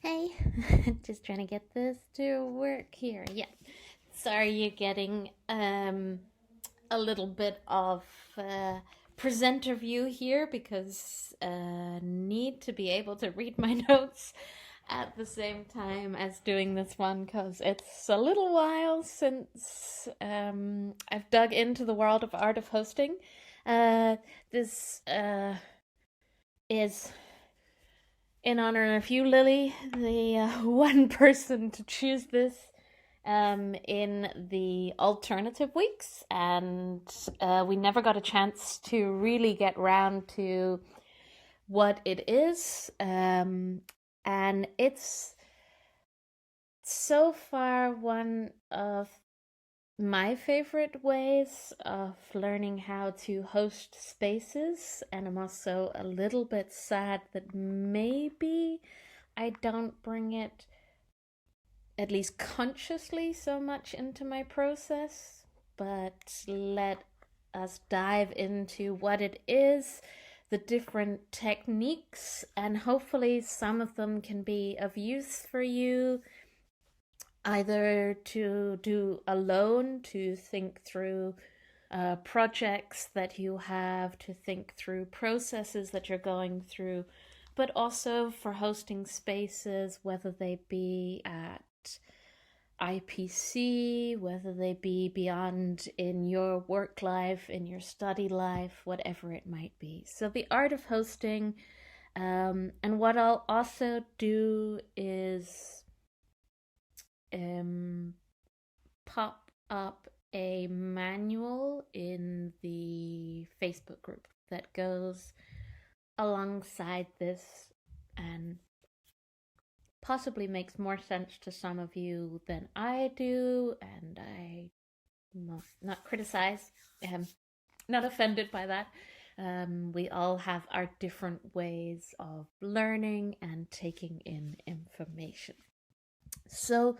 Hey, just trying to get this to work here. Yeah. Sorry you're getting a little bit of presenter view here because need to be able to read my notes at the same time as doing this one because it's a little while since I've dug into the world of art of hosting. Uh, this is in honor of you, Lily, the one person to choose this in the alternative weeks, and we never got a chance to really get round to what it is. And it's so far one of my favorite ways of learning how to host spaces, and I'm also a little bit sad that maybe I don't bring it, at least consciously, so much into my process. But let us dive into what it is, the different techniques, and hopefully some of them can be of use for you either to do alone, to think through projects that you have, to think through processes that you're going through, but also for hosting spaces, whether they be at IPC, whether they be beyond in your work life, in your study life, whatever it might be. So, the art of hosting. And what I'll also do is um, pop up a manual in the Facebook group that goes alongside this and possibly makes more sense to some of you than I do. And I must not criticize, um, not offended by that. We all have our different ways of learning and taking in information. So,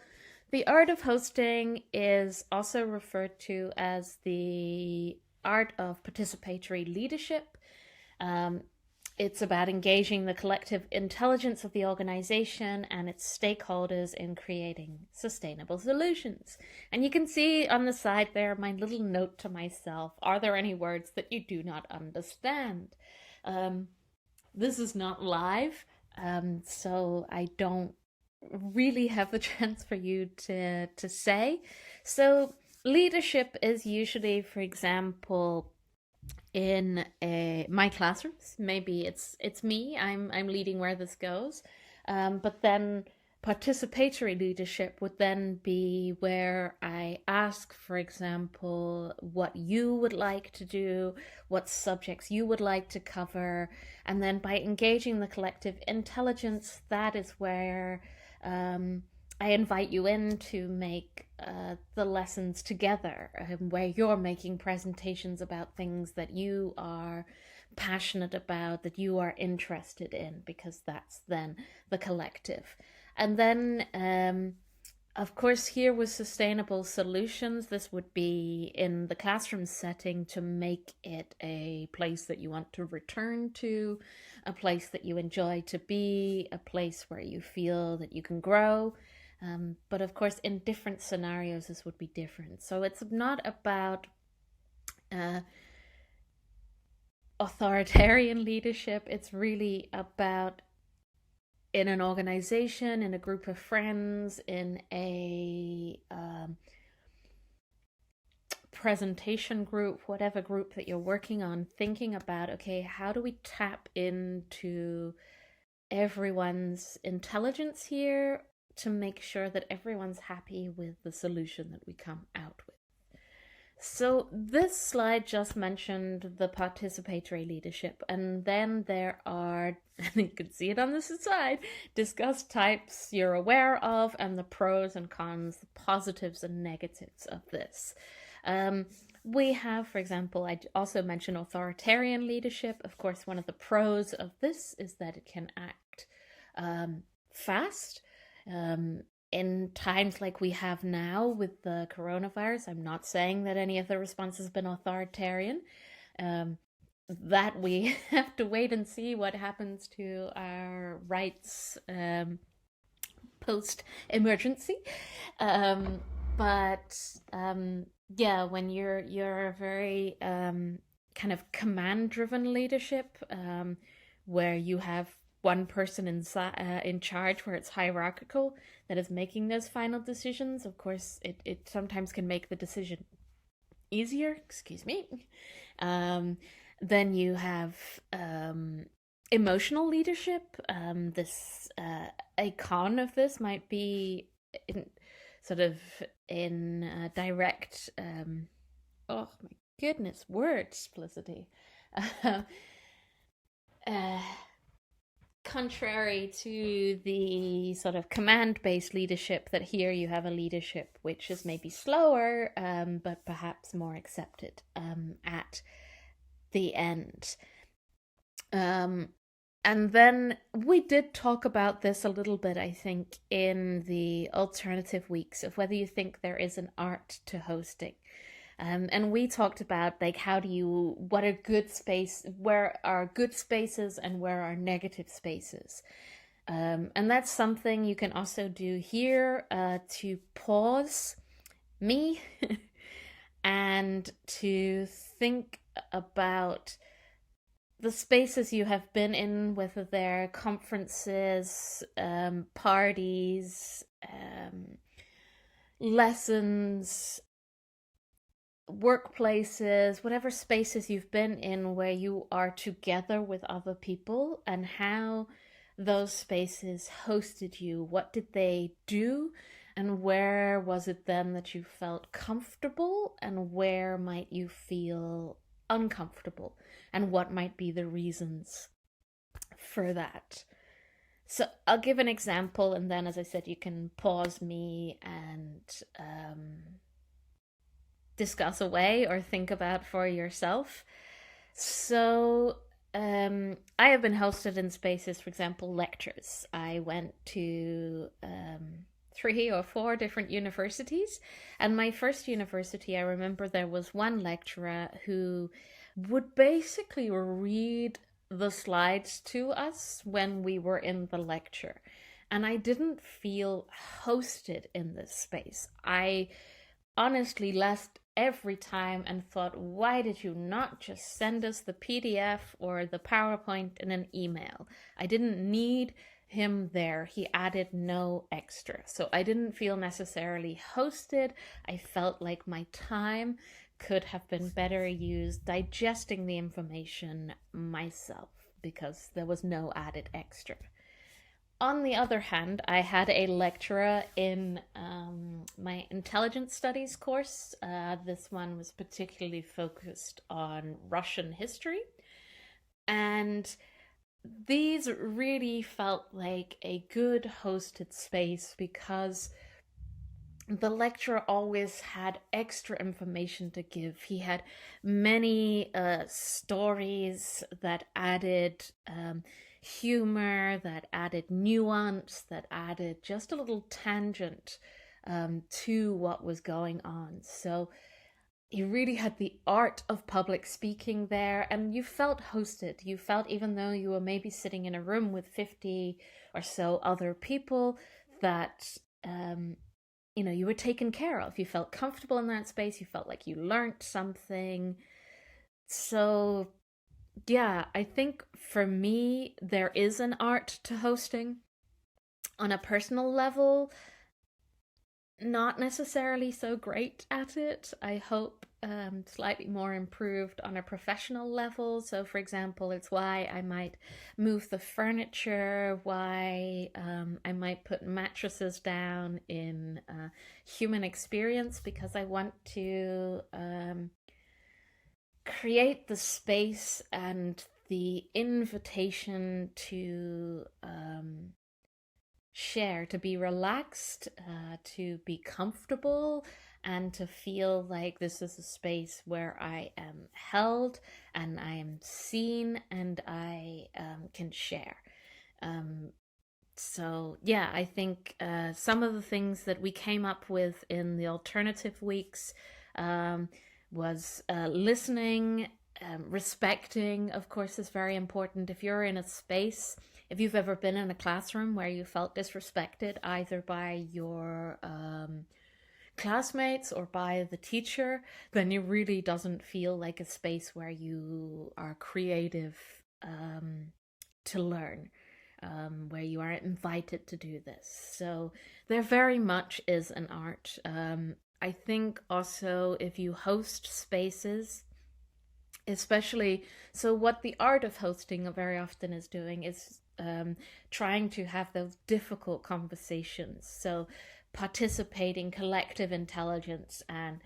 the art of hosting is also referred to as the art of participatory leadership. Um, it's about engaging the collective intelligence of the organization and its stakeholders in creating sustainable solutions. And you can see on the side there my little note to myself: are there any words that you do not understand? Um, this is not live, so I don't really have the chance for you to say. So leadership is usually, for example, in my classrooms. Maybe it's me. I'm leading where this goes, but then participatory leadership would then be where I ask, for example, what you would like to do, what subjects you would like to cover, and then by engaging the collective intelligence, that is where I invite you in to make the lessons together, where you're making presentations about things that you are passionate about, that you are interested in, because that's then the collective. And then, of course, here with sustainable solutions, this would be in the classroom setting to make it a place that you want to return to, a place that you enjoy to be, a place where you feel that you can grow. But of course, in different scenarios, this would be different. So it's not about uh, authoritarian leadership, it's really about in an organization, in a group of friends, in a presentation group, whatever group that you're working on, thinking about, okay, how do we tap into everyone's intelligence here to make sure that everyone's happy with the solution that we come out with. So, this slide just mentioned the participatory leadership, and then there are, and you can see it on this side, discuss types you're aware of, and the pros and cons, the positives and negatives of this. Um, we have, for example, I also mentioned authoritarian leadership. Of course, one of the pros of this is that it can act fast. In times like we have now with the coronavirus, I'm not saying that any of the response has been authoritarian. That we have to wait and see what happens to our rights post emergency. Um, but yeah, when you're a very kind of command driven leadership, where you have one person in charge, where it's hierarchical, that is making those final decisions. Of course, it sometimes can make the decision easier. Excuse me. Um, then you have emotional leadership. This a con of this might be in, sort of in direct. Oh my goodness, words, Felicity. Uh, Contrary to the sort of command-based leadership, that here you have a leadership which is maybe slower, but perhaps more accepted at the end. And then we did talk about this a little bit, I think, in the alternative weeks, of whether you think there is an art to hosting. And we talked about like what are good space, where are good spaces and where are negative spaces. And that's something you can also do here, to pause me and to think about the spaces you have been in, whether they're conferences, parties, lessons, workplaces, whatever spaces you've been in where you are together with other people, and how those spaces hosted you. What did they do? And where was it then that you felt comfortable? And where might you feel uncomfortable? And what might be the reasons for that? So I'll give an example, and then, as I said, you can pause me and discuss away or think about for yourself. So I have been hosted in spaces, for example, lectures. I went to 3 or 4 different universities, and my first university, I remember there was one lecturer who would basically read the slides to us when we were in the lecture, and I didn't feel hosted in this space. I honestly left every time and thought, why did you not just send us the PDF or the PowerPoint in an email? I didn't need him there. He added no extra. So I didn't feel necessarily hosted. I felt like my time could have been better used digesting the information myself, because there was no added extra. On the other hand, I had a lecturer in my intelligence studies course. This one was particularly focused on Russian history. And these really felt like a good hosted space, because the lecturer always had extra information to give. He had many stories that added humor, that added nuance, that added just a little tangent to what was going on. So you really had the art of public speaking there, and you felt hosted. You felt, even though you were maybe sitting in a room with 50 or so other people, that you were taken care of. You felt comfortable in that space. You felt like you learned something. So yeah, I think for me, there is an art to hosting. On a personal level, not necessarily so great at it. I hope slightly more improved on a professional level. So, for example, it's why I might move the furniture, why I might put mattresses down in human experience, because I want to create the space and the invitation to share, to be relaxed, to be comfortable, and to feel like this is a space where I am held and I am seen and I can share. So, yeah, I think some of the things that we came up with in the alternative weeks was listening, respecting, of course, is very important. If you're in a space, if you've ever been in a classroom where you felt disrespected either by your classmates or by the teacher, then it really doesn't feel like a space where you are creative to learn, where you are invited to do this. So there very much is an art. I think also if you host spaces, especially, so what the art of hosting very often is doing is trying to have those difficult conversations. So participating collective intelligence and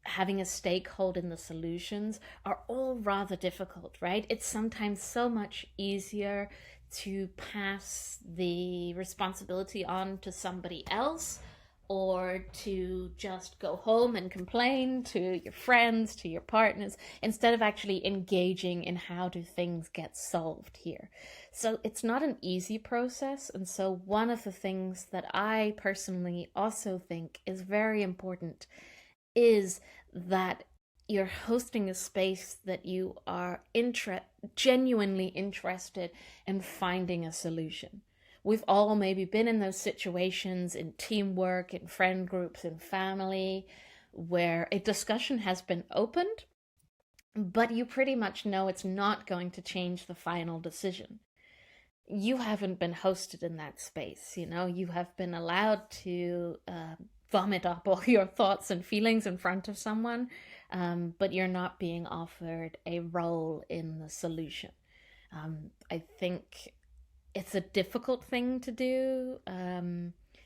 having a stakehold in the solutions are all rather difficult, right? It's sometimes so much easier to pass the responsibility on to somebody else, or to just go home and complain to your friends, to your partners, instead of actually engaging in how do things get solved here. So it's not an easy process. And so one of the things that I personally also think is very important is that you're hosting a space that you are genuinely interested in finding a solution. We've all maybe been in those situations in teamwork, in friend groups, in family, where a discussion has been opened, but you pretty much know it's not going to change the final decision. You haven't been hosted in that space, you have been allowed to vomit up all your thoughts and feelings in front of someone, but you're not being offered a role in the solution. I think it's a difficult thing to do.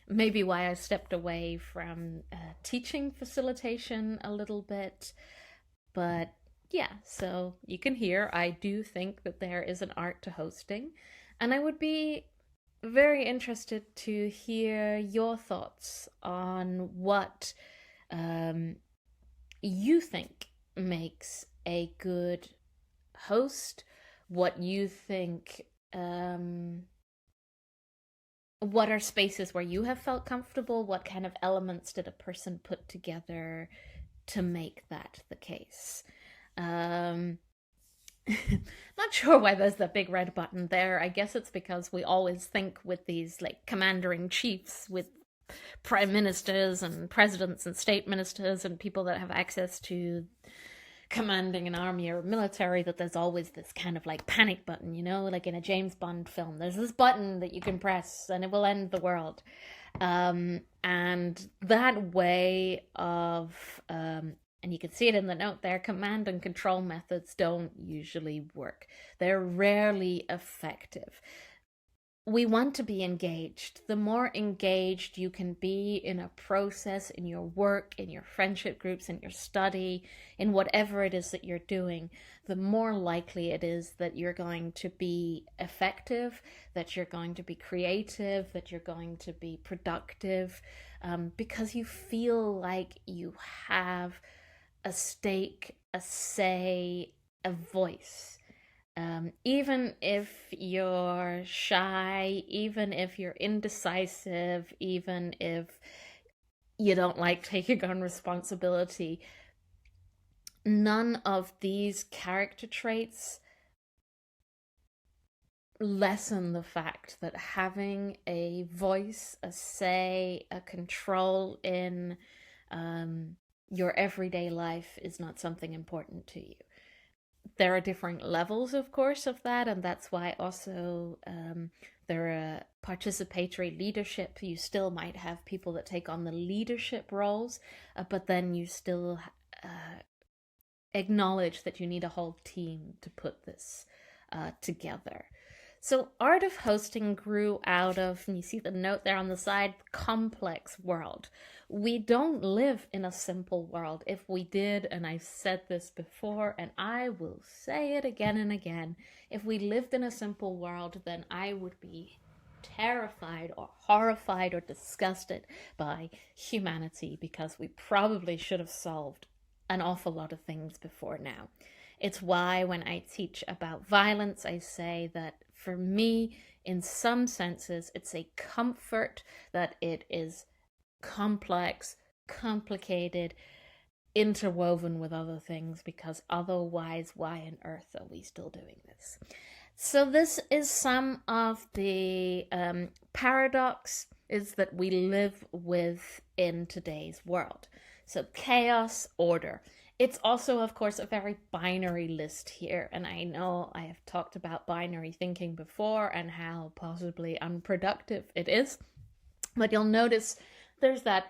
Maybe why I stepped away from teaching facilitation a little bit. But yeah, so you can hear, I do think that there is an art to hosting. And I would be very interested to hear your thoughts on what you think makes a good host, what you think what are spaces where you have felt comfortable? What kind of elements did a person put together to make that the case? Not sure why there's that big red button there. I guess it's because we always think with these like commander-in-chiefs, with prime ministers and presidents and state ministers and people that have access to commanding an army or military, that there's always this kind of like panic button, like in a James Bond film. There's this button that you can press and it will end the world. And that way of, and you can see it in the note there, command and control methods don't usually work. They're rarely effective. We want to be engaged. The more engaged you can be in a process, in your work, in your friendship groups, in your study, in whatever it is that you're doing, the more likely it is that you're going to be effective, that you're going to be creative, that you're going to be productive, because you feel like you have a stake, a say, a voice. Even if you're shy, even if you're indecisive, even if you don't like taking on responsibility, none of these character traits lessen the fact that having a voice, a say, a control in your everyday life is not something important to you. There are different levels, of course, of that, and that's why also there are participatory leadership. You still might have people that take on the leadership roles, but then you still acknowledge that you need a whole team to put this together. So art of hosting grew out of, and you see the note there on the side, complex world. We don't live in a simple world. If we did, and I've said this before, and I will say it again and again, if we lived in a simple world, then I would be terrified or horrified or disgusted by humanity, because we probably should have solved an awful lot of things before now. It's why when I teach about violence, I say that for me, in some senses, it's a comfort that it is complex, complicated, interwoven with other things, because otherwise, why on earth are we still doing this? So this is some of the paradox is that we live with in today's world. So chaos, order. It's also, of course, a very binary list here. And I know I have talked about binary thinking before and how possibly unproductive it is. But you'll notice there's that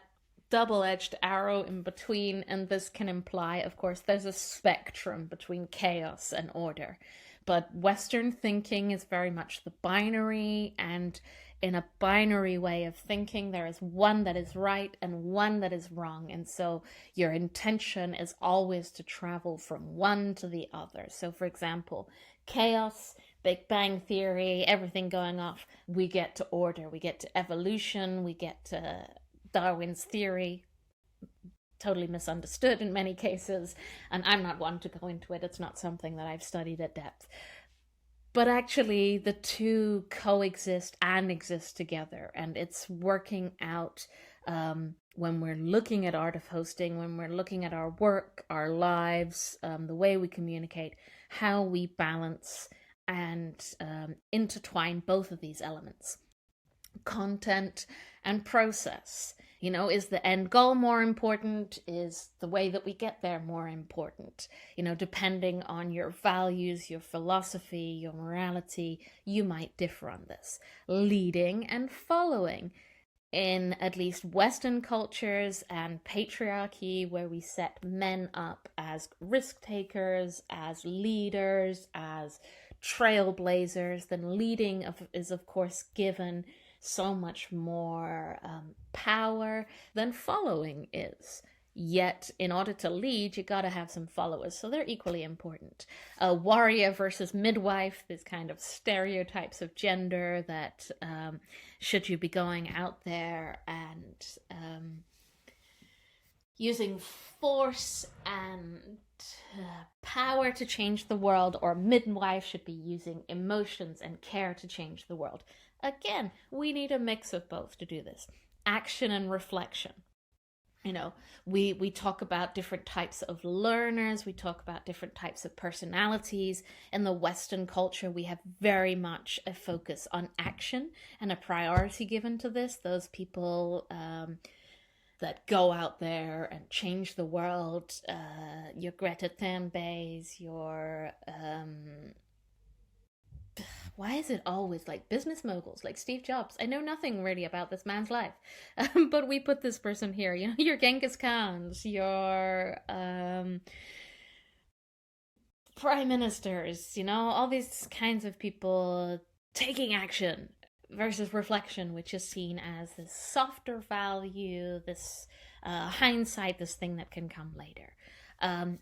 double-edged arrow in between, and this can imply, of course, there's a spectrum between chaos and order. But Western thinking is very much the binary, and in a binary way of thinking, there is one that is right and one that is wrong. And so your intention is always to travel from one to the other. So, for example, chaos, Big Bang Theory, everything going off, we get to order, we get to evolution, we get to Darwin's theory, totally misunderstood in many cases, and I'm not one to go into it. It's not something that I've studied at depth. But actually, the two coexist and exist together, and it's working out when we're looking at art of hosting, when we're looking at our work, our lives, the way we communicate, how we balance and intertwine both of these elements, content and process. You know, is the end goal more important? Is the way that we get there more important? You know, depending on your values, your philosophy, your morality, you might differ on this. Leading and following. In at least Western cultures and patriarchy, where we set men up as risk takers, as leaders, as trailblazers, then leading is, of course, given so much more power than following is. Yet, in order to lead, you got to have some followers, so they're equally important. Warrior versus midwife, these kind of stereotypes of gender that should you be going out there and using force and power to change the world, or midwife should be using emotions and care to change the world. Again, we need a mix of both to do this. Action and reflection. You know, we talk about different types of learners, we talk about different types of personalities. In the Western culture, we have very much a focus on action and a priority given to this. Those people that go out there and change the world, your Greta Thunbergs, your why is it always like business moguls like Steve Jobs? I know nothing really about this man's life, but we put this person here. You know, your Genghis Khans, your prime ministers, you know, all these kinds of people taking action versus reflection, which is seen as this softer value, this hindsight, this thing that can come later.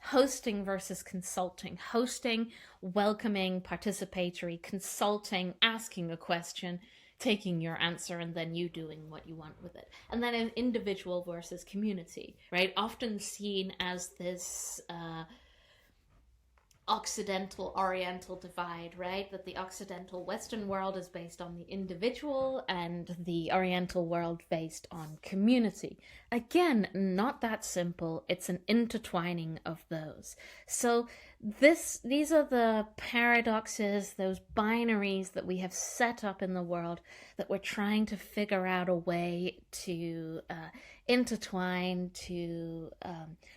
Hosting versus consulting. Hosting, welcoming, participatory, consulting, asking a question, taking your answer, and then you doing what you want with it. And then an individual versus community, right? Often seen as this Occidental Oriental divide, right? That the Occidental Western world is based on the individual and the Oriental world based on community. Again, not that simple. It's an intertwining of those. So these are the paradoxes, those binaries that we have set up in the world that we're trying to figure out a way to intertwine, to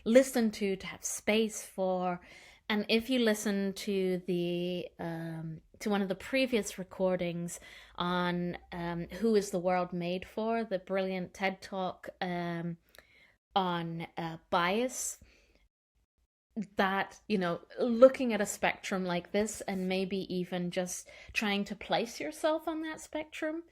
listen to have space for. And if you listen to the to one of the previous recordings on Who is the World Made For, the brilliant TED Talk on bias, that, you know, looking at a spectrum like this and maybe even just trying to place yourself on that spectrum,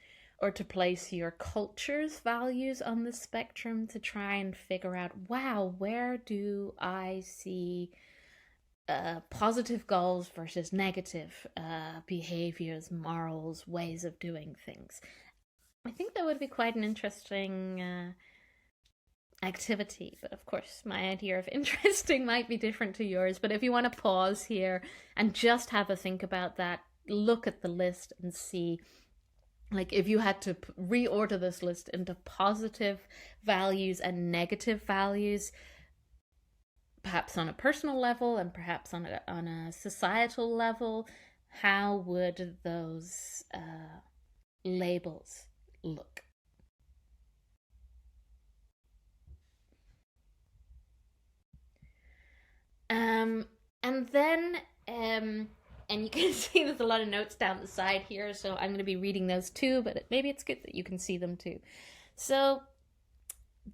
or to place your culture's values on the spectrum, to try and figure out, wow, where do I see positive goals versus negative behaviors, morals, ways of doing things. I think that would be quite an interesting activity, but of course my idea of interesting might be different to yours. But if you want to pause here and just have a think about that, look at the list and see, like, if you had to reorder this list into positive values and negative values, perhaps on a personal level and perhaps on a societal level, how would those labels look? Um, and then, and you can see there's a lot of notes down the side here, so I'm going to be reading those too, but maybe it's good that you can see them too. So,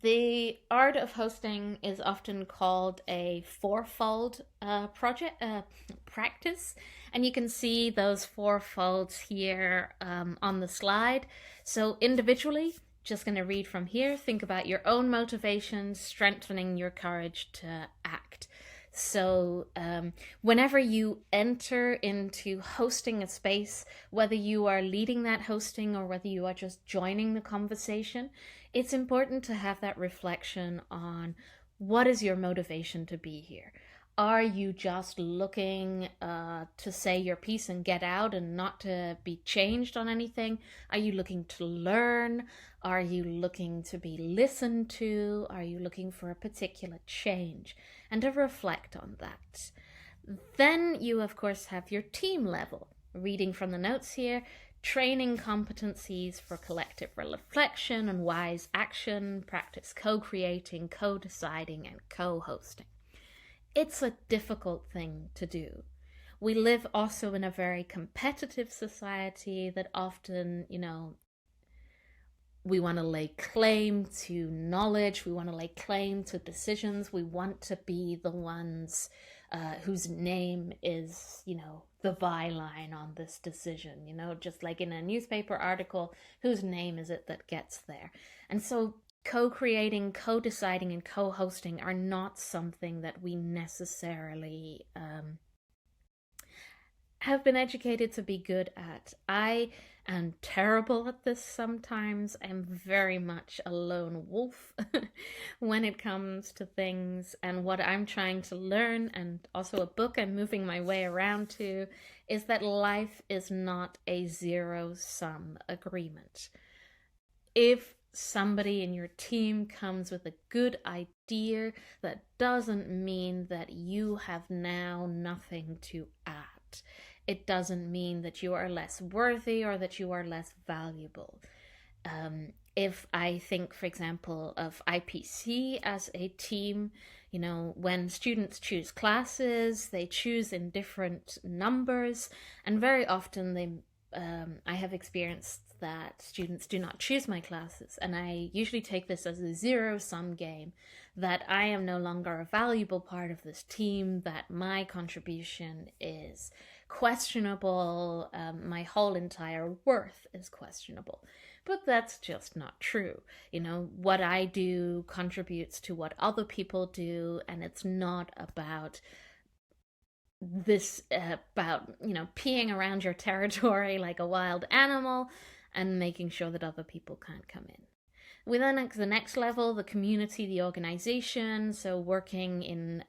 the art of hosting is often called a fourfold project practice, and you can see those four folds here on the slide. So individually, just going to read from here. Think about your own motivations, strengthening your courage to act. So, whenever you enter into hosting a space, whether you are leading that hosting or whether you are just joining the conversation, it's important to have that reflection on what is your motivation to be here. Are you just looking to say your piece and get out and not to be changed on anything? Are you looking to learn? Are you looking to be listened to? Are you looking for a particular change? And to reflect on that. Then you, of course, have your team level. Reading from the notes here, training competencies for collective reflection and wise action, practice co-creating, co-deciding, and co-hosting. It's a difficult thing to do. We live also in a very competitive society that often, we want to lay claim to knowledge, we want to lay claim to decisions, we want to be the ones whose name is, the byline on this decision, just like in a newspaper article, whose name is it that gets there? And so co-creating, co-deciding, and co-hosting are not something that we necessarily have been educated to be good at. I am terrible at this sometimes. I'm very much a lone wolf when it comes to things. And what I'm trying to learn, and also a book I'm moving my way around to, is that life is not a zero-sum agreement. If somebody in your team comes with a good idea, that doesn't mean that you have now nothing to add. It doesn't mean that you are less worthy or that you are less valuable. If I think, for example, of IPC as a team, when students choose classes, they choose in different numbers, and very often I have experienced that students do not choose my classes, and I usually take this as a zero-sum game, that I am no longer a valuable part of this team, that my contribution is questionable, my whole entire worth is questionable. But that's just not true. What I do contributes to what other people do, and it's not about peeing around your territory like a wild animal and making sure that other people can't come in. We then, the next level, the community, the organization, so working in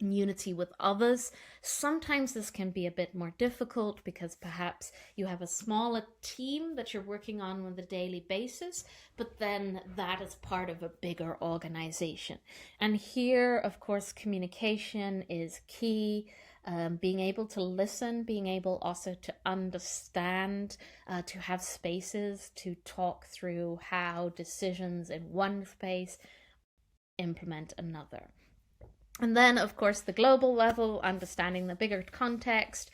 unity with others. Sometimes this can be a bit more difficult because perhaps you have a smaller team that you're working on a daily basis, but then that is part of a bigger organization. And here, of course, communication is key. Being able to listen, being able also to understand, to have spaces to talk through how decisions in one space implement another. And then, of course, the global level, understanding the bigger context,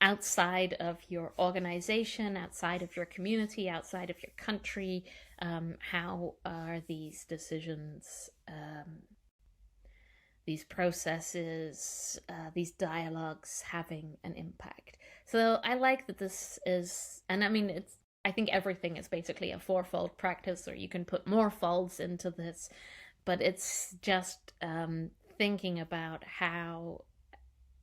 outside of your organization, outside of your community, outside of your country, how are these decisions, these processes, these dialogues having an impact? So I like that this is, and I mean, I think everything is basically a fourfold practice, or you can put more folds into this, but it's just thinking about how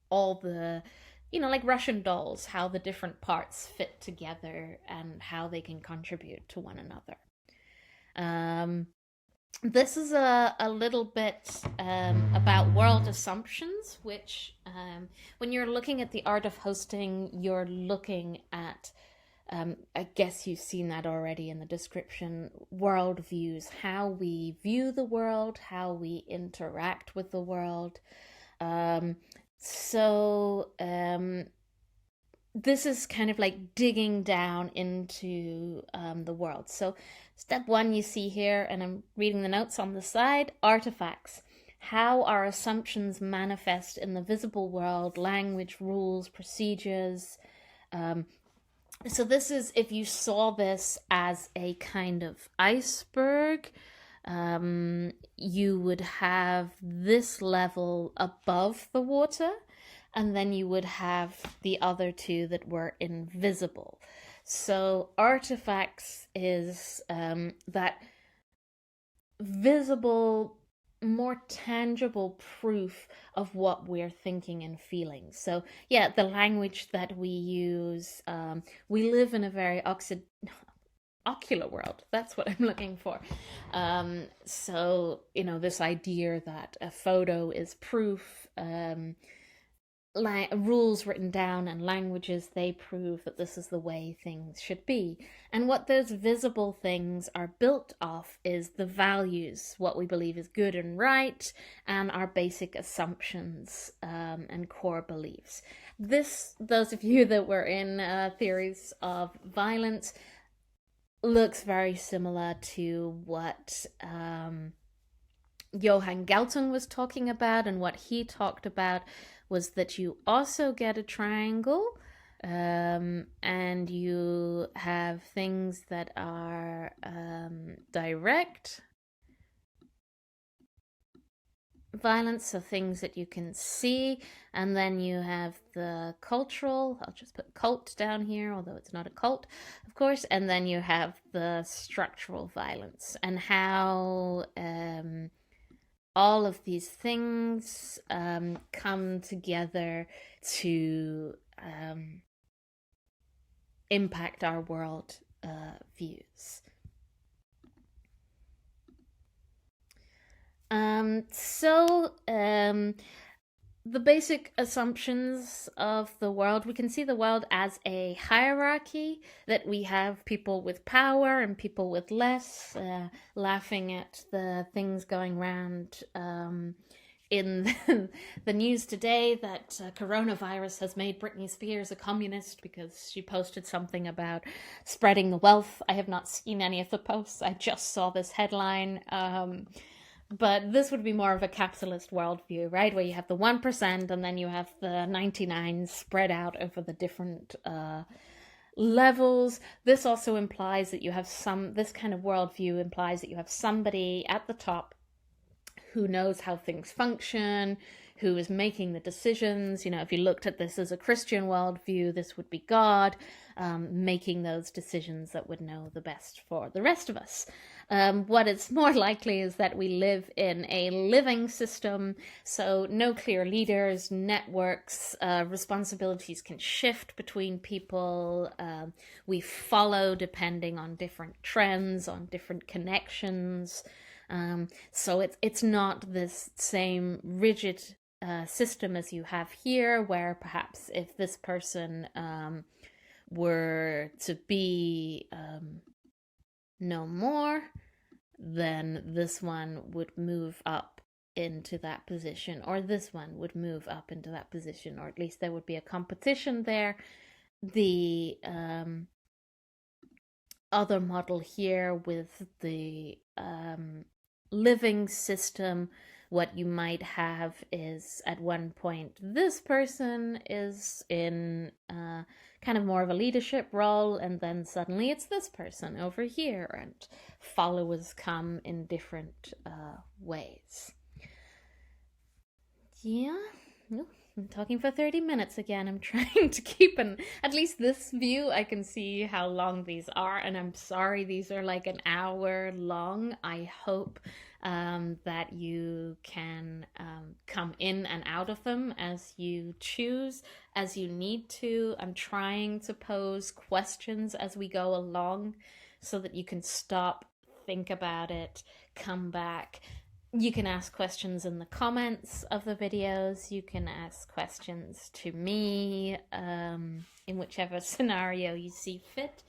all the, like Russian dolls, how the different parts fit together and how they can contribute to one another. This is a little bit about world assumptions, which when you're looking at the art of hosting, you're looking at, I guess you've seen that already in the description, worldviews, how we view the world, how we interact with the world. So this is kind of like digging down into the world. So, step one, you see here, and I'm reading the notes on the side, artifacts. How our assumptions manifest in the visible world, language, rules, procedures. So, this is if you saw this as a kind of iceberg, you would have this level above the water, and then you would have the other two that were invisible. So artifacts is that visible, more tangible proof of what we're thinking and feeling. So yeah, the language that we use, we live in a very ocular world. That's what I'm looking for. So, this idea that a photo is proof, rules written down and languages, they prove that this is the way things should be. And what those visible things are built off is the values, what we believe is good and right, and our basic assumptions and core beliefs. Those of you that were in theories of violence, looks very similar to what Johan Galtung was talking about, and what he talked about was that you also get a triangle, and you have things that are direct violence, so things that you can see, and then you have the cultural, I'll just put cult down here, although it's not a cult, of course, and then you have the structural violence, and how all of these things come together to impact our world views. The basic assumptions of the world, we can see the world as a hierarchy, that we have people with power and people with less, laughing at the things going around in the news today that coronavirus has made Britney Spears a communist because she posted something about spreading the wealth. I have not seen any of the posts. I just saw this headline. But this would be more of a capitalist worldview, right? Where you have the 1% and then you have the 99 spread out over the different levels. This also implies that you have this kind of worldview implies that you have somebody at the top who knows how things function, who is making the decisions. If you looked at this as a Christian worldview, this would be God making those decisions that would know the best for the rest of us. What is more likely is that we live in a living system, so no clear leaders, networks, responsibilities can shift between people. We follow depending on different trends, on different connections. So it's not this same rigid system as you have here, where perhaps if this person were to be no more, then this one would move up into that position, or this one would move up into that position, or at least there would be a competition there. The other model here with the living system, what you might have is at one point this person is in kind of more of a leadership role, and then suddenly it's this person over here, and followers come in different ways. Yeah. I'm talking for 30 minutes again. I'm trying to keep at least this view. I can see how long these are, and I'm sorry these are like an hour long. I hope that you can come in and out of them as you choose, as you need to. I'm trying to pose questions as we go along so that you can stop, think about it, come back. You can ask questions in the comments of the videos. You can ask questions to me in whichever scenario you see fit.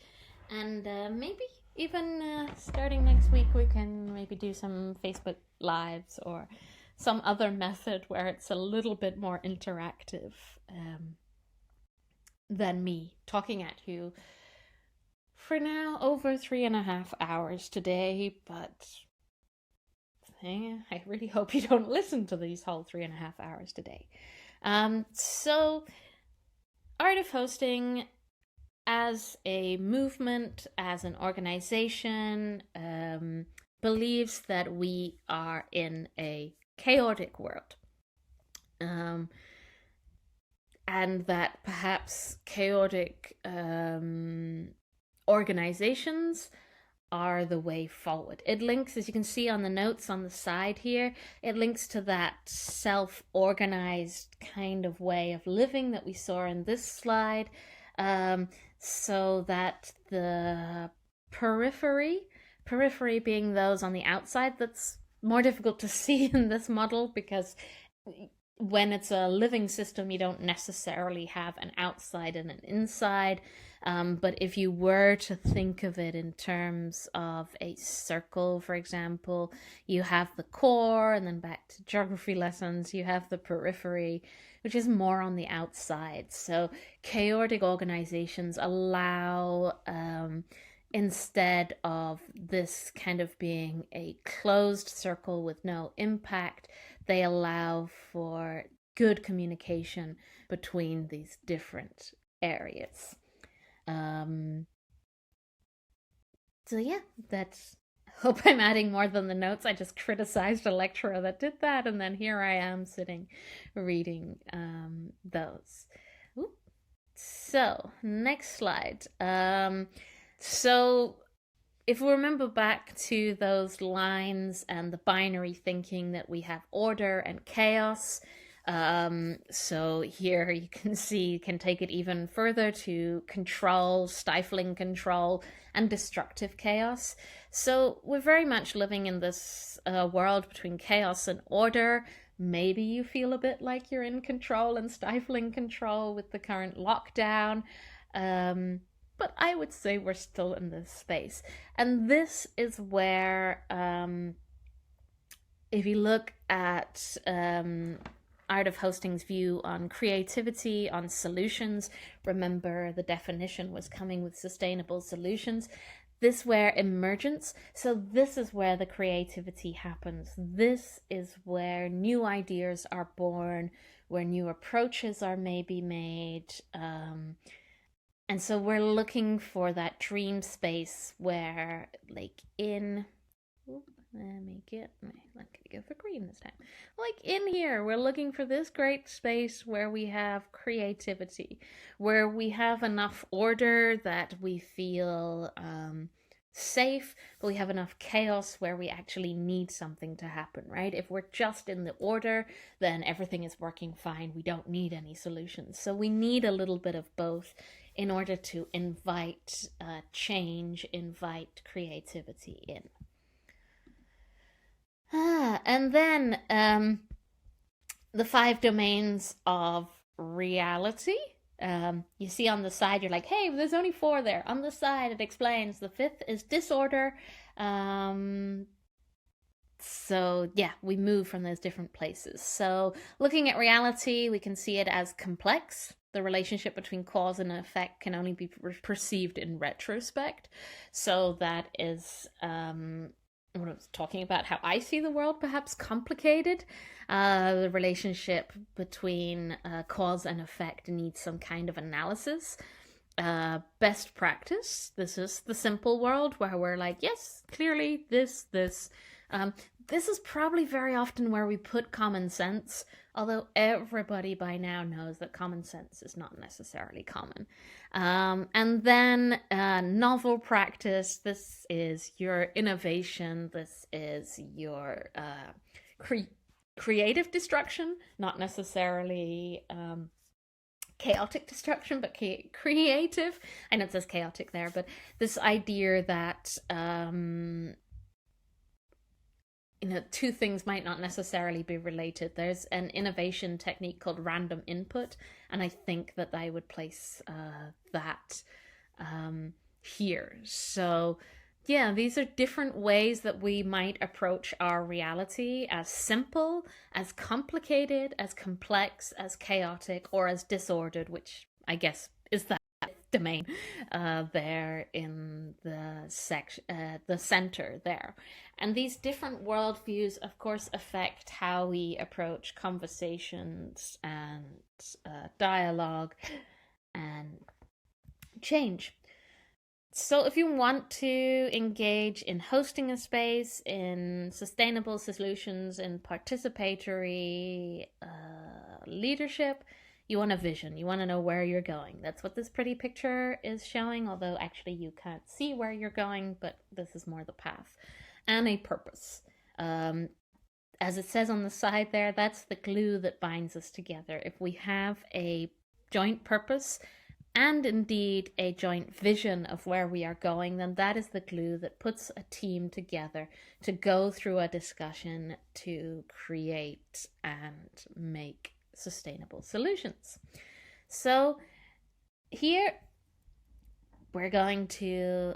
And maybe even starting next week, we can maybe do some Facebook Lives or some other method where it's a little bit more interactive than me talking at you for now over 3.5 hours today, but I really hope you don't listen to these whole 3.5 hours today. So Art of Hosting as a movement, as an organization, believes that we are in a chaotic world. And that perhaps chaotic organizations are the way forward. It links, as you can see on the notes on the side here, it links to that self-organized kind of way of living that we saw in this slide, so that the periphery being those on the outside, that's more difficult to see in this model because when it's a living system, you don't necessarily have an outside and an inside. But if you were to think of it in terms of a circle, for example, you have the core, and then back to geography lessons, you have the periphery, which is more on the outside. So chaotic organizations allow, instead of this kind of being a closed circle with no impact, they allow for good communication between these different areas. So yeah, that's, hope I'm adding more than the notes. I just criticized a lecturer that did that, and then here I am sitting reading those. Ooh. So next slide. So if we remember back to those lines and the binary thinking that we have order and chaos, so here you can see, you can take it even further to control, stifling control, and destructive chaos. So we're very much living in this world between chaos and order. Maybe you feel a bit like you're in control and stifling control with the current lockdown. But I would say we're still in this space. And this is where, if you look at Art of Hosting's view on creativity, on solutions, remember the definition was coming with sustainable solutions. This where emergence, so this is where the creativity happens. This is where new ideas are born, where new approaches are maybe made. And so we're looking for that dream space where, like in, let me go for green this time. Like in here, we're looking for this great space where we have creativity, where we have enough order that we feel safe, but we have enough chaos where we actually need something to happen, right? If we're just in the order, then everything is working fine. We don't need any solutions. So we need a little bit of both in order to invite change, invite creativity in. And then the 5 domains of reality. You see on the side, you're like, hey, there's only 4 there. On the side, it explains the 5th is disorder. So yeah, we move from those different places. So looking at reality, we can see it as complex. The relationship between cause and effect can only be perceived in retrospect. So that is when I was talking about how I see the world, perhaps complicated. The relationship between cause and effect needs some kind of analysis. Best practice, this is the simple world where we're like, yes, clearly this. This is probably very often where we put common sense, although everybody by now knows that common sense is not necessarily common. And then novel practice, this is your innovation, this is your creative destruction, not necessarily chaotic destruction, but creative. I know it says chaotic there, but this idea that two things might not necessarily be related. There's an innovation technique called random input, and I think that I would place that here. So Yeah, these are different ways that we might approach our reality, as simple, as complicated, as complex, as chaotic, or as disordered, which I guess is that domain there in the center there. And these different worldviews, of course, affect how we approach conversations and dialogue and change. So, if you want to engage in hosting a space, in sustainable solutions, in participatory leadership, you want a vision. You want to know where you're going. That's what this pretty picture is showing, although actually you can't see where you're going, but this is more the path. And a purpose. As it says on the side there, that's the glue that binds us together. If we have a joint purpose, and indeed a joint vision of where we are going, then that is the glue that puts a team together to go through a discussion to create and make sustainable solutions. So here we're going to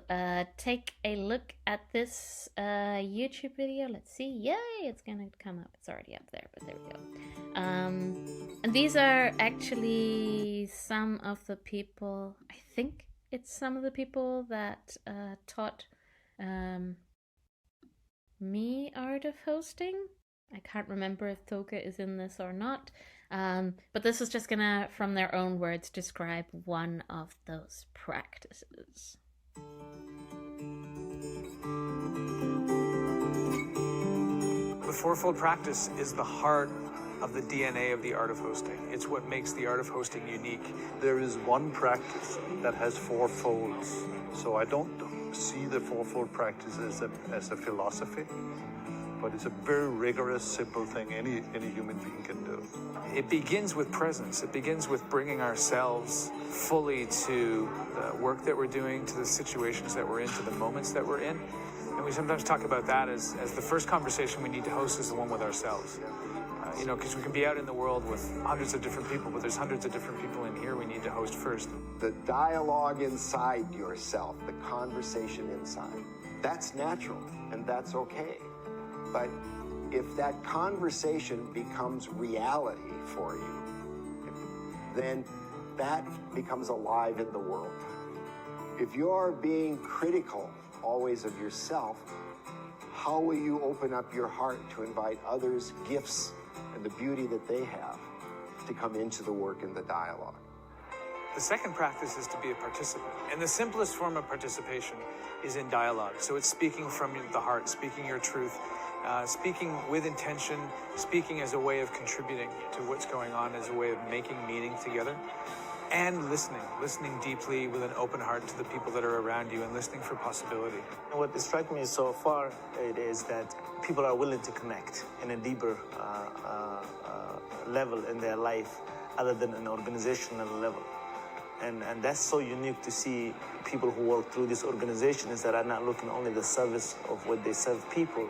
take a look at this YouTube video. Let's see. Yay! It's going to come up. It's already up there, but there we go. And these are actually some of the people, I think it's some of the people that taught me art of hosting. I can't remember if Toke is in this or not. But this is just gonna, from their own words, describe one of those practices. The fourfold practice is the heart of the DNA of the art of hosting. It's what makes the art of hosting unique. There is one practice that has four folds. So I don't see the fourfold practice as a philosophy, but it's a very rigorous, simple thing any human being can do. It begins with presence. It begins with bringing ourselves fully to the work that we're doing, to the situations that we're in, to the moments that we're in. And we sometimes talk about that as the first conversation we need to host is the one with ourselves. Because we can be out in the world with hundreds of different people, but there's hundreds of different people in here we need to host first. The dialogue inside yourself, the conversation inside, that's natural and that's okay. But if that conversation becomes reality for you, then that becomes alive in the world. If you're being critical always of yourself, how will you open up your heart to invite others' gifts and the beauty that they have to come into the work and the dialogue? The second practice is to be a participant. And the simplest form of participation is in dialogue. So it's speaking from the heart, speaking your truth, speaking with intention, speaking as a way of contributing to what's going on, as a way of making meaning together, and listening deeply with an open heart to the people that are around you and listening for possibility. What struck me so far is that people are willing to connect in a deeper level in their life other than an organizational level. And that's so unique to see people who work through these organizations that are not looking only the service of what they serve people,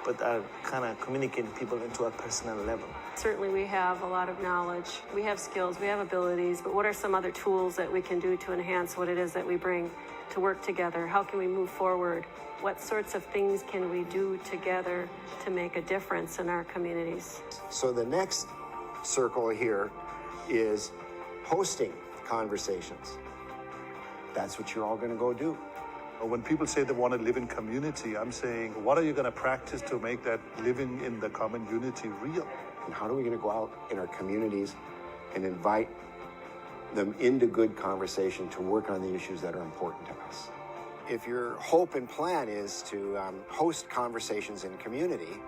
but are kind of communicating people into a personal level. Certainly we have a lot of knowledge, we have skills, we have abilities, but what are some other tools that we can do to enhance what it is that we bring to work together? How can we move forward? What sorts of things can we do together to make a difference in our communities? So the next circle here is hosting conversations. That's what you're all going to go do. When people say they want to live in community, I'm saying, what are you going to practice to make that living in the common unity real? And how are we going to go out in our communities and invite them into good conversation to work on the issues that are important to us? If your hope and plan is to host conversations in community,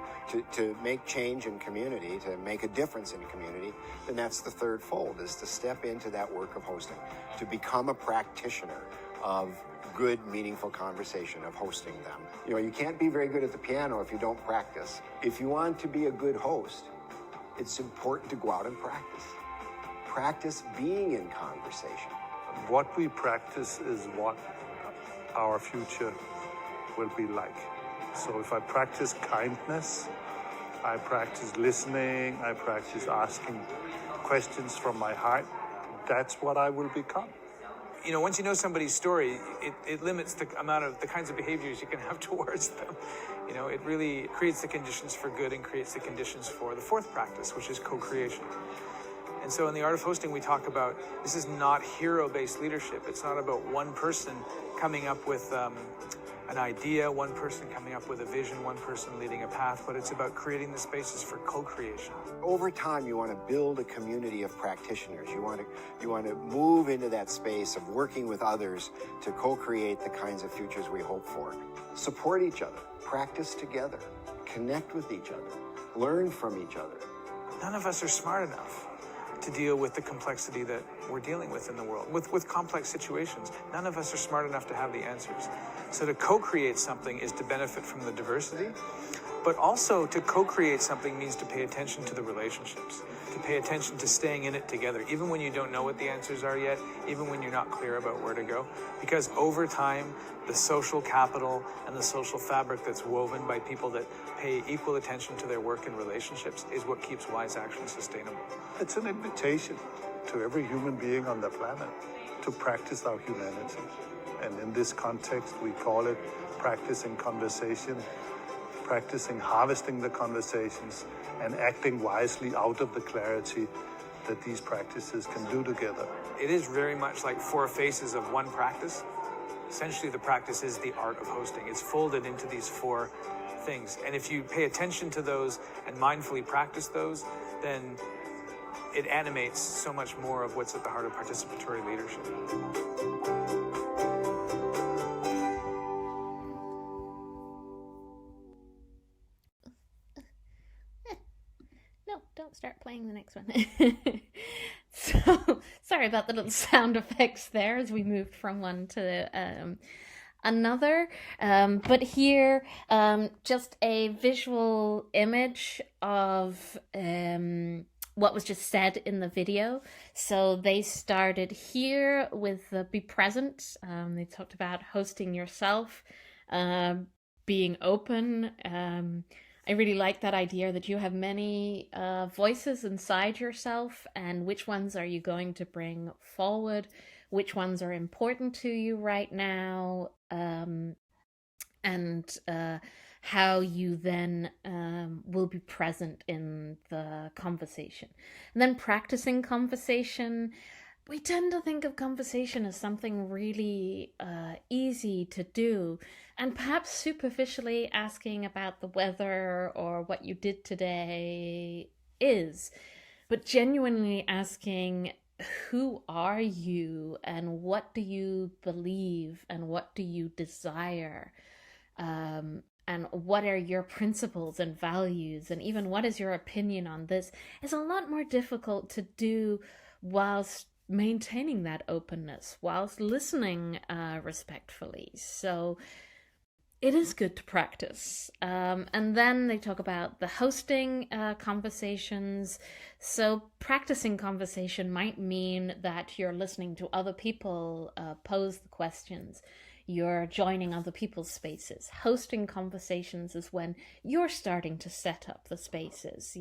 to make change in community, to make a difference in community, then that's the third fold, is to step into that work of hosting, to become a practitioner of good, meaningful conversation, of hosting them. You can't be very good at the piano if you don't practice. If you want to be a good host, it's important to go out and practice. Practice being in conversation. What we practice is what our future will be like. So if I practice kindness, I practice listening, I practice asking questions from my heart, that's what I will become. once you know somebody's story, it limits the amount of the kinds of behaviors you can have towards them. It really creates the conditions for good and creates the conditions for the fourth practice, which is co-creation. And so in the Art of Hosting, we talk about this is not hero-based leadership. It's not about one person coming up with an idea, one person coming up with a vision, one person leading a path, but it's about creating the spaces for co-creation. Over time, you want to build a community of practitioners. You want to move into that space of working with others to co-create the kinds of futures we hope for. Support each other, practice together, connect with each other, learn from each other. None of us are smart enough to deal with the complexity that we're dealing with in the world, with complex situations. None of us are smart enough to have the answers. So to co-create something is to benefit from the diversity, but also to co-create something means to pay attention to the relationships, to pay attention to staying in it together, even when you don't know what the answers are yet, even when you're not clear about where to go. Because over time, the social capital and the social fabric that's woven by people that pay equal attention to their work and relationships is what keeps wise action sustainable. It's an invitation to every human being on the planet to practice our humanity. And in this context, we call it practicing conversation, practicing harvesting the conversations, and acting wisely out of the clarity that these practices can do together. It is very much like four faces of one practice. Essentially, the practice is the art of hosting. It's folded into these four things. And if you pay attention to those and mindfully practice those, then it animates so much more of what's at the heart of participatory leadership. No, don't start playing the next one. So, sorry about the little sound effects there as we moved from one to another. But here, just a visual image of what was just said in the video. So they started here with be present. They talked about hosting yourself, being open. I really like that idea that you have many voices inside yourself, and which ones are you going to bring forward, which ones are important to you right now, and how you then will be present in the conversation. And then practicing conversation. We tend to think of conversation as something really easy to do, and perhaps superficially asking about the weather or what you did today is, but genuinely asking, who are you and what do you believe and what do you desire? And what are your principles and values, and even what is your opinion on this, is a lot more difficult to do whilst maintaining that openness, whilst listening respectfully. So it is good to practice. And then they talk about the hosting conversations. So practicing conversation might mean that you're listening to other people pose the questions. You're joining other people's spaces. Hosting conversations is when you're starting to set up the spaces,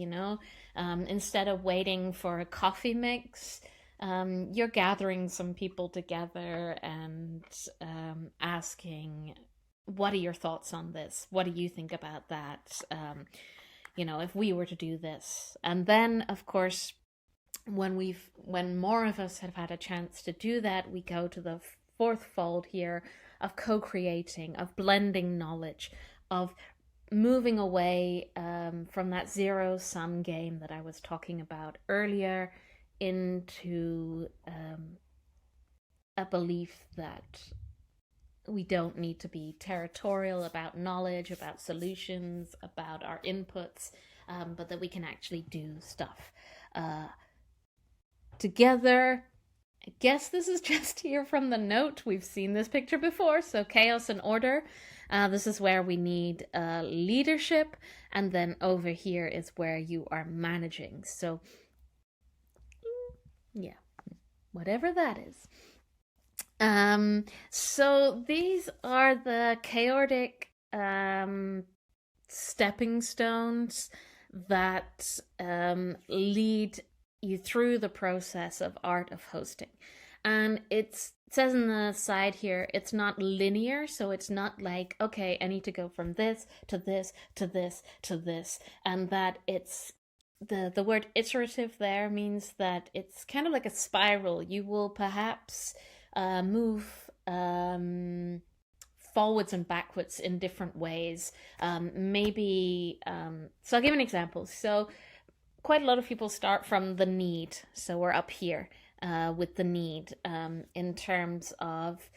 instead of waiting for a coffee mix, you're gathering some people together and asking, what are your thoughts on this? What do you think about that? If we were to do this. And then, of course, when more of us have had a chance to do that, we go to the fourth fold here of co-creating, of blending knowledge, of moving away from that zero-sum game that I was talking about earlier into a belief that we don't need to be territorial about knowledge, about solutions, about our inputs, but that we can actually do stuff together. I guess this is just here from the note. We've seen this picture before. So chaos and order. This is where we need leadership. And then over here is where you are managing. So yeah, whatever that is. So these are the chaotic stepping stones that lead you through the process of art of hosting. And it's it says in the side here, it's not linear, so it's not like, okay, I need to go from this to this to this to this, and that it's the word iterative there means that it's kind of like a spiral. You will perhaps move forwards and backwards in different ways. Maybe, so I'll give an example. So quite a lot of people start from the need. So we're up here with the need in terms of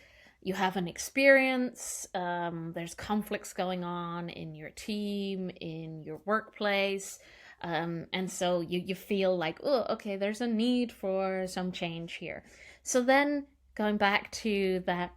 you have an experience, there's conflicts going on in your team, in your workplace. And so you feel like, oh, okay, there's a need for some change here. So then going back to that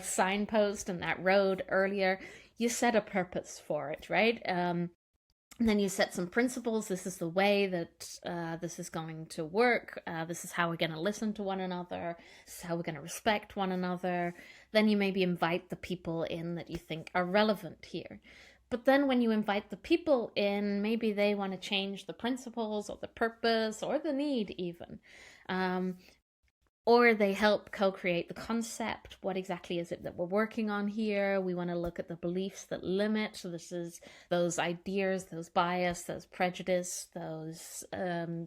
signpost and that road earlier, you set a purpose for it, right? And then you set some principles. This is the way that this is going to work. This is how we're going to listen to one another. This is how we're going to respect one another. Then you maybe invite the people in that you think are relevant here. But then when you invite the people in, maybe they want to change the principles or the purpose or the need even. Or they help co-create the concept. What exactly is it that we're working on here? We want to look at the beliefs that limit. So this is those ideas, those bias, those prejudice, those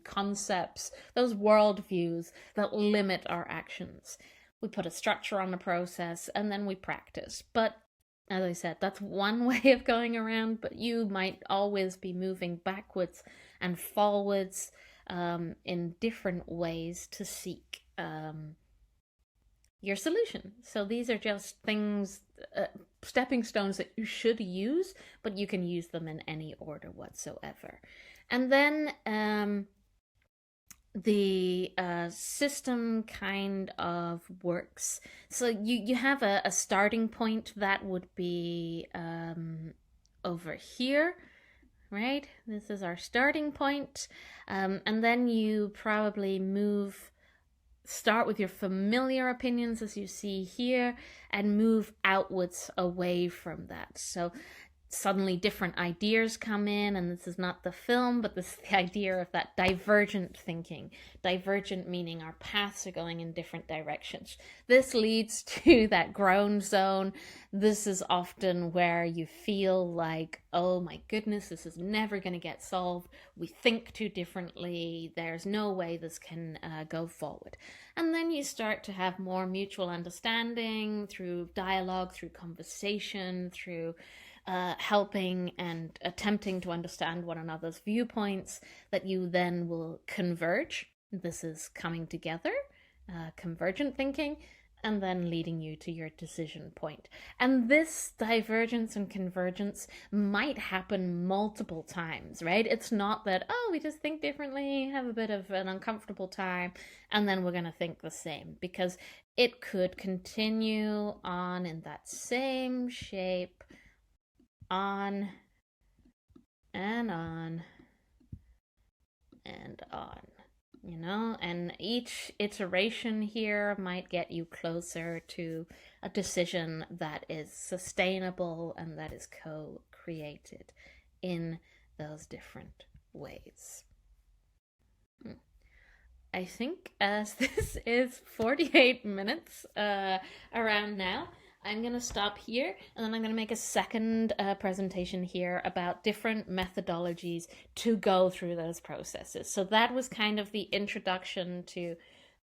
concepts, those worldviews that limit our actions. We put a structure on the process and then we practice. But as I said, that's one way of going around, but you might always be moving backwards and forwards in different ways to seek your solution. So these are just things, stepping stones that you should use, but you can use them in any order whatsoever. And then the system kind of works. So you have a starting point that would be over here, right? This is our starting point. And then you probably start with your familiar opinions as you see here and move outwards away from that. So suddenly different ideas come in, and this is not the film, but this is the idea of that divergent thinking. Divergent meaning our paths are going in different directions. This leads to that groan zone. This is often where you feel like, oh my goodness, this is never going to get solved. We think too differently. There's no way this can go forward. And then you start to have more mutual understanding through dialogue, through conversation, through helping and attempting to understand one another's viewpoints, that you then will converge. This is coming together, convergent thinking, and then leading you to your decision point. And this divergence and convergence might happen multiple times, right? It's not that, oh, we just think differently, have a bit of an uncomfortable time, and then we're going to think the same, because it could continue on in that same shape, on and on and on, you know, and each iteration here might get you closer to a decision that is sustainable and that is co-created in those different ways. I think as this is 48 minutes around now, I'm going to stop here, and then I'm going to make a second presentation here about different methodologies to go through those processes. So that was kind of the introduction to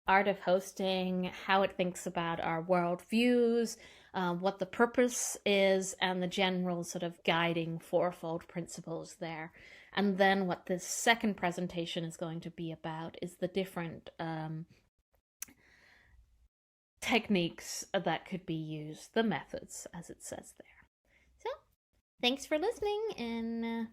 Art of Hosting, how it thinks about our worldviews, what the purpose is, and the general sort of guiding fourfold principles there. And then what this second presentation is going to be about is the different techniques that could be used, the methods, as it says there. So, thanks for listening, and